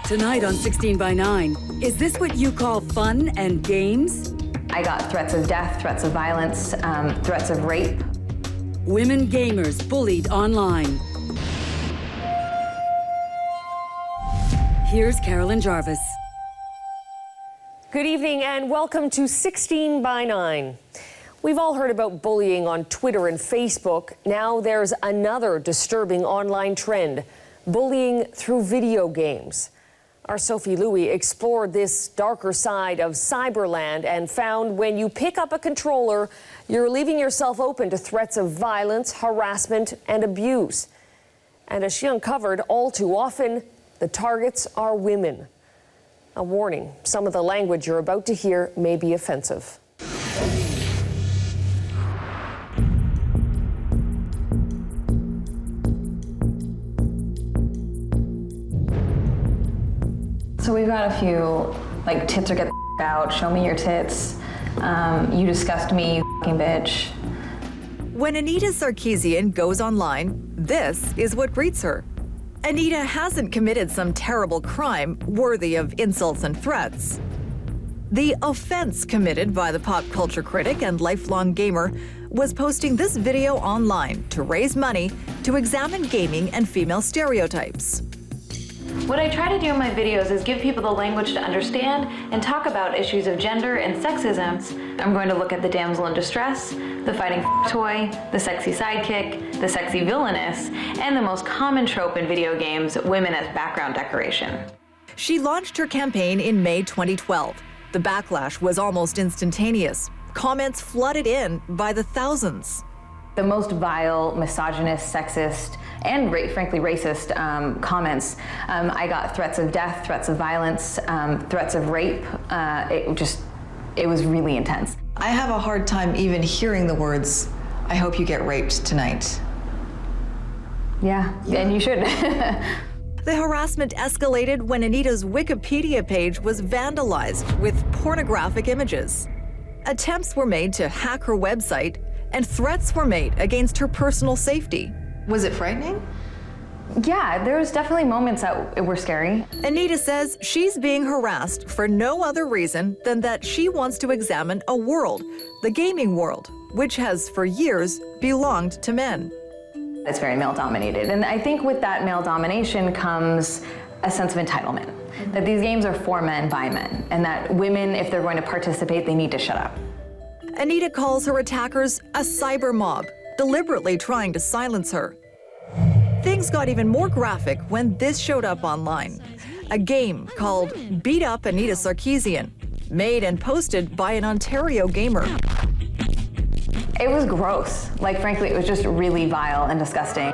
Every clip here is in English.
Tonight on 16 by 9, is this what you call fun and games? I got threats of death, threats of violence, threats of rape. Women gamers bullied online. Here's Carolyn Jarvis. Good evening and welcome to 16 by 9. We've all heard about bullying on Twitter and Facebook. Now there's another disturbing online trend, bullying through video games. Our Sophie Louie explored this darker side of cyberland and found when you pick up a controller, you're leaving yourself open to threats of violence, harassment, and abuse. And as she uncovered, all too often, the targets are women. A warning, some of the language you're about to hear may be offensive. So we've got a few, like, tits or get the out, show me your tits, you disgust me, you fucking bitch. When Anita Sarkeesian goes online, this is what greets her. Anita hasn't committed some terrible crime worthy of insults and threats. The offense committed by the pop culture critic and lifelong gamer was posting this video online to raise money to examine gaming and female stereotypes. What I try to do in my videos is give people the language to understand and talk about issues of gender and sexism. I'm going to look at the damsel in distress, the fighting toy, the sexy sidekick, the sexy villainess, and the most common trope in video games, women as background decoration. She launched her campaign in May 2012. The backlash was almost instantaneous. Comments flooded in by the thousands. The most vile, misogynist, sexist, and frankly racist comments. I got threats of death, threats of violence, threats of rape. It was really intense. I have a hard time even hearing the words, "I hope you get raped tonight." Yeah, and you should. The harassment escalated when Anita's Wikipedia page was vandalized with pornographic images. Attempts were made to hack her website, and threats were made against her personal safety. Was it frightening? Yeah, there was definitely moments that were scary. Anita says she's being harassed for no other reason than that she wants to examine a world, the gaming world, which has for years belonged to men. It's very male-dominated, and I think with that male domination comes a sense of entitlement. That these games are for men, by men, and that women, if they're going to participate, they need to shut up. Anita calls her attackers a cyber mob, deliberately trying to silence her. Things got even more graphic when this showed up online. A game called Beat Up Anita Sarkeesian, made and posted by an Ontario gamer. It was gross. Like, frankly, it was just really vile and disgusting.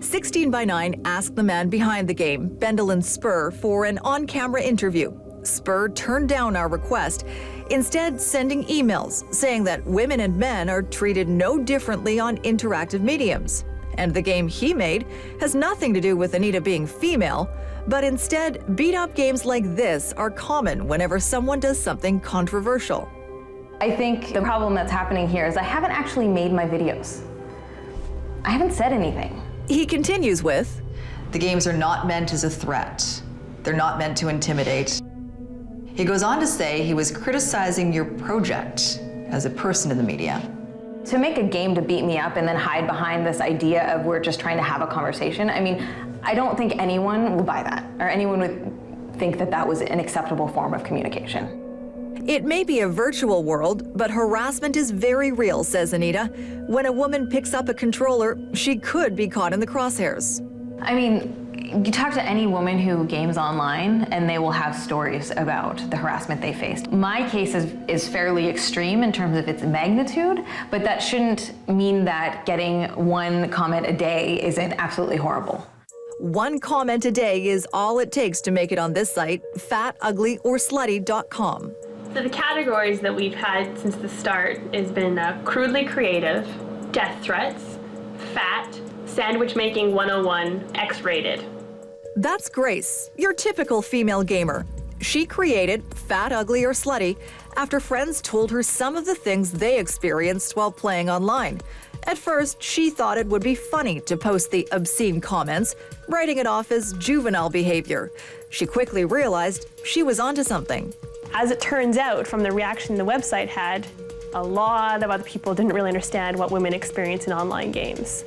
16 by 9 asked the man behind the game, Bendalin Spur, for an on-camera interview. Spur turned down our request, instead sending emails saying that women and men are treated no differently on interactive mediums. And the game he made has nothing to do with Anita being female, but instead, beat-up games like this are common whenever someone does something controversial. I think the problem that's happening here is I haven't actually made my videos. I haven't said anything. He continues with, The games are not meant as a threat. They're not meant to intimidate. He goes on to say he was criticizing your project as a person in the media. To make a game to beat me up and then hide behind this idea of we're just trying to have a conversation, I mean, I don't think anyone will buy that, or anyone would think that that was an acceptable form of communication. It may be a virtual world, but harassment is very real, says Anita. When a woman picks up a controller, she could be caught in the crosshairs. I mean, you talk to any woman who games online and they will have stories about the harassment they faced. My case is fairly extreme in terms of its magnitude, but that shouldn't mean that getting one comment a day isn't absolutely horrible. One comment a day is all it takes to make it on this site, fatuglyOrslutty.com. So the categories that we've had since the start has been crudely creative, death threats, fat, sandwich making 101, X-rated. That's Grace, your typical female gamer. She created Fat, Ugly, or Slutty after friends told her some of the things they experienced while playing online. At first, she thought it would be funny to post the obscene comments, writing it off as juvenile behavior. She quickly realized she was onto something. As it turns out, from the reaction the website had, a lot of other people didn't really understand what women experience in online games.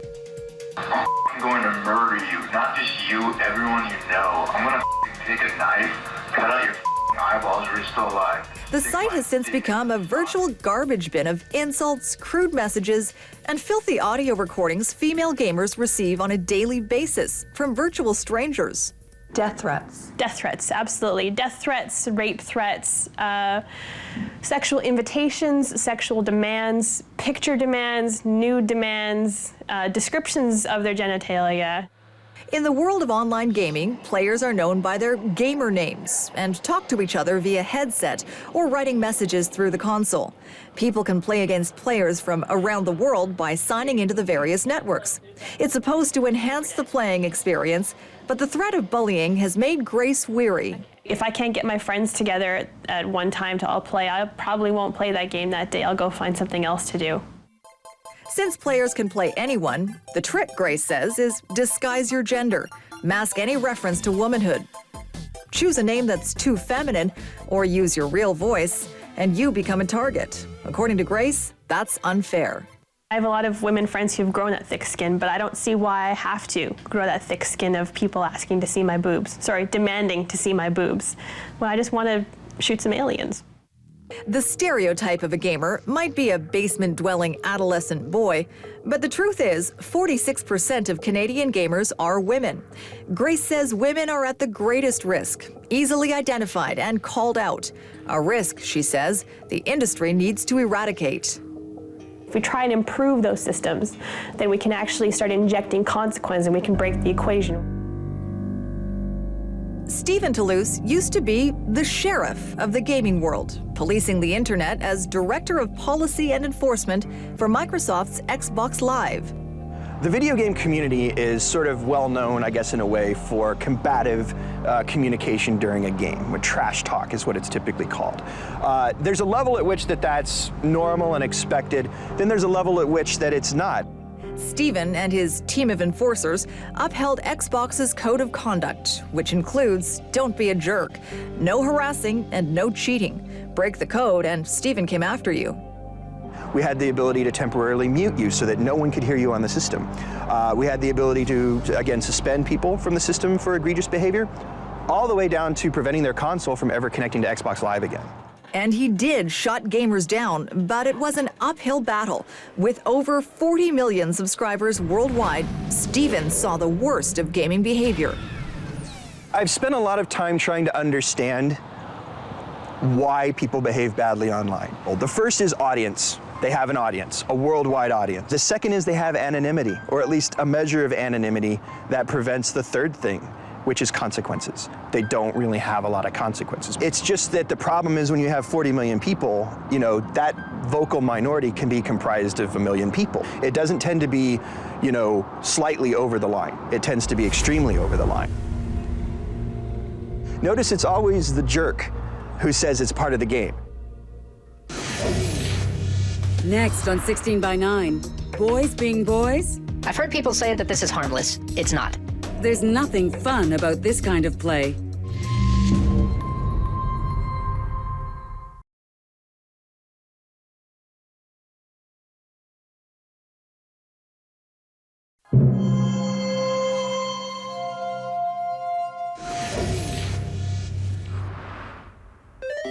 I'm going to murder you, not just you, everyone you know. I'm going to take a knife, cut out your eyeballs while you're still alive. The site has since become a virtual garbage bin of insults, crude messages, and filthy audio recordings female gamers receive on a daily basis from virtual strangers. Death threats. Death threats, absolutely. Death threats, rape threats, sexual invitations, sexual demands, picture demands, nude demands, descriptions of their genitalia. In the world of online gaming, players are known by their gamer names and talk to each other via headset or writing messages through the console. People can play against players from around the world by signing into the various networks. It's supposed to enhance the playing experience, but the threat of bullying has made Grace weary. If I can't get my friends together at one time to all play, I probably won't play that game that day. I'll go find something else to do. Since players can play anyone, the trick, Grace says, is disguise your gender, mask any reference to womanhood. Choose a name that's too feminine or use your real voice, and you become a target. According to Grace, that's unfair. I have a lot of women friends who've grown that thick skin, but I don't see why I have to grow that thick skin of people asking to see my boobs. Sorry, demanding to see my boobs. Well, I just want to shoot some aliens. The stereotype of a gamer might be a basement-dwelling adolescent boy, but the truth is 46% of Canadian gamers are women. Grace says women are at the greatest risk, easily identified and called out. A risk, she says, the industry needs to eradicate. If we try and improve those systems, then we can actually start injecting consequence and we can break the equation. Stephen Toulouse used to be the sheriff of the gaming world, policing the internet as director of policy and enforcement for Microsoft's Xbox Live. The video game community is sort of well known, I guess, in a way, for combative communication during a game, with trash talk is what it's typically called. There's a level at which that's normal and expected, then there's a level at which that it's not. Stephen and his team of enforcers upheld Xbox's code of conduct, which includes don't be a jerk, no harassing, and no cheating. Break the code and Stephen came after you. We had the ability to temporarily mute you so that no one could hear you on the system. We had the ability to, again, suspend people from the system for egregious behavior, all the way down to preventing their console from ever connecting to Xbox Live again. And he did shut gamers down, but it was an uphill battle. With over 40 million subscribers worldwide, Stephen saw the worst of gaming behavior. I've spent a lot of time trying to understand why people behave badly online. Well, the first is audience. They have an audience, a worldwide audience. The second is they have anonymity, or at least a measure of anonymity that prevents the third thing, which is consequences. They don't really have a lot of consequences. It's just that the problem is when you have 40 million people, you know, that vocal minority can be comprised of 1 million people. It doesn't tend to be, you know, slightly over the line. It tends to be extremely over the line. Notice it's always the jerk who says it's part of the game. Next on 16 by 9, boys being boys? I've heard people say that this is harmless. It's not. There's nothing fun about this kind of play.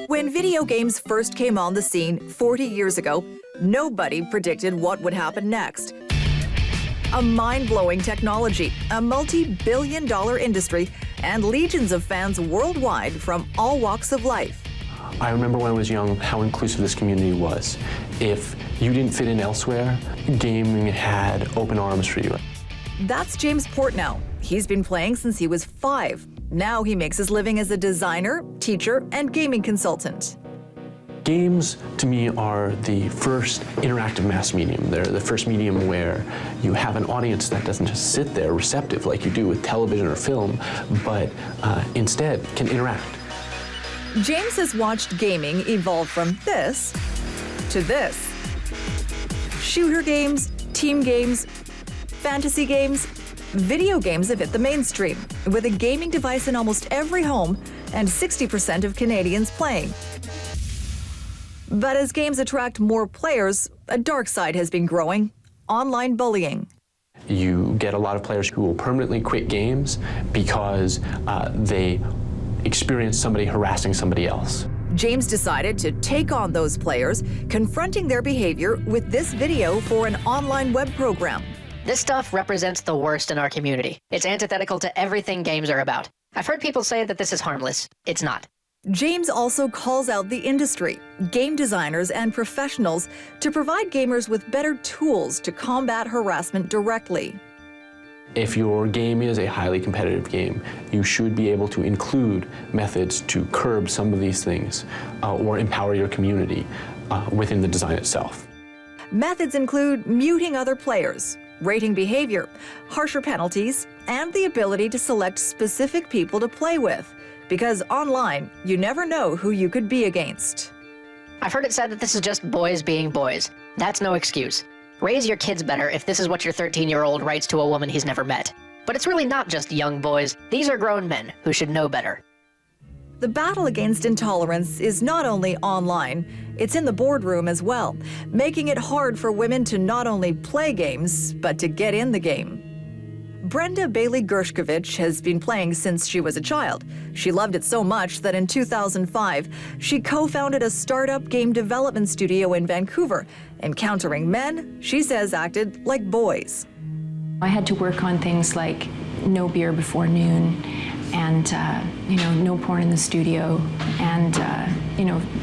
When video games first came on the scene 40 years ago, nobody predicted what would happen next. A mind-blowing technology, a multi-billion-dollar industry, and legions of fans worldwide from all walks of life. I remember when I was young how inclusive this community was. If you didn't fit in elsewhere, gaming had open arms for you. That's James Portnow. He's been playing since he was 5. Now he makes his living as a designer, teacher, and gaming consultant. Games, to me, are the first interactive mass medium. They're the first medium where you have an audience that doesn't just sit there receptive like you do with television or film, but instead can interact. James has watched gaming evolve from this to this. Shooter games, team games, fantasy games, video games have hit the mainstream, with a gaming device in almost every home and 60% of Canadians playing. But as games attract more players, a dark side has been growing: online bullying. You get a lot of players who will permanently quit games because they experience somebody harassing somebody else. James decided to take on those players, confronting their behavior with this video for an online web program. This stuff represents the worst in our community. It's antithetical to everything games are about. I've heard people say that this is harmless. It's not. James also calls out the industry, game designers and professionals, to provide gamers with better tools to combat harassment directly. If your game is a highly competitive game, you should be able to include methods to curb some of these things or empower your community within the design itself. Methods include muting other players, rating behavior, harsher penalties, and the ability to select specific people to play with. Because online, you never know who you could be against. I've heard it said that this is just boys being boys. That's no excuse. Raise your kids better if this is what your 13-year-old writes to a woman he's never met. But it's really not just young boys. These are grown men who should know better. The battle against intolerance is not only online, it's in the boardroom as well, making it hard for women to not only play games, but to get in the game. Brenda Bailey-Gershkovich has been playing since she was a child. She loved it so much that in 2005, she co-founded a startup game development studio in Vancouver, encountering men she says acted like boys. I had to work on things like no beer before noon, and no porn in the studio, and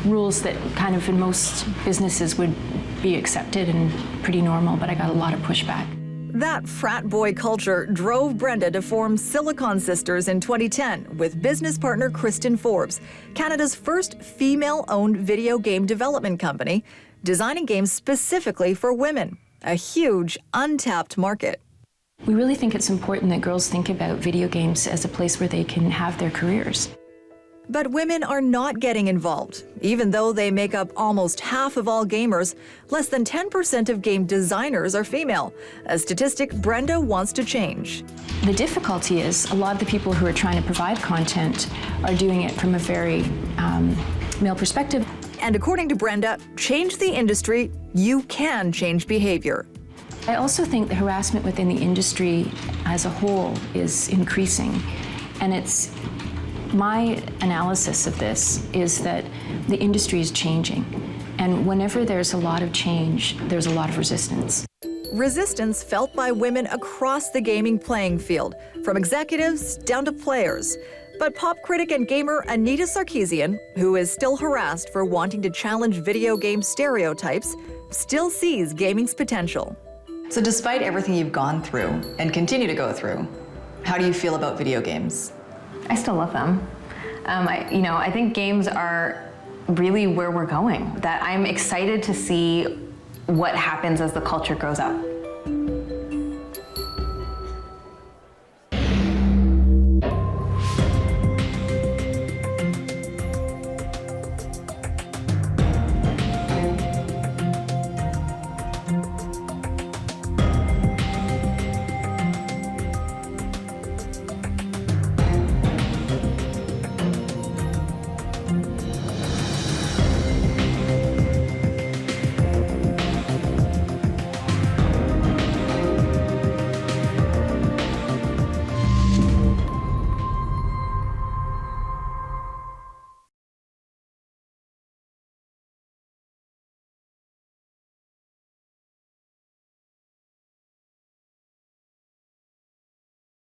rules that kind of in most businesses would be accepted and pretty normal, but I got a lot of pushback. That frat boy culture drove Brenda to form Silicon Sisters in 2010 with business partner Kristen Forbes, Canada's first female-owned video game development company, designing games specifically for women, a huge untapped market. We really think it's important that girls think about video games as a place where they can have their careers. But women are not getting involved. Even though they make up almost half of all gamers, less than 10% of game designers are female, a statistic Brenda wants to change. The difficulty is a lot of the people who are trying to provide content are doing it from a very male perspective. And according to Brenda, change the industry, you can change behavior. I also think the harassment within the industry as a whole is increasing, and it's my analysis of this is that the industry is changing, and whenever there's a lot of change, there's a lot of resistance. Resistance felt by women across the gaming playing field, from executives down to players. But pop critic and gamer Anita Sarkeesian, who is still harassed for wanting to challenge video game stereotypes, still sees gaming's potential. So despite everything you've gone through and continue to go through, how do you feel about video games? I still love them. I think games are really where we're going. That I'm excited to see what happens as the culture grows up.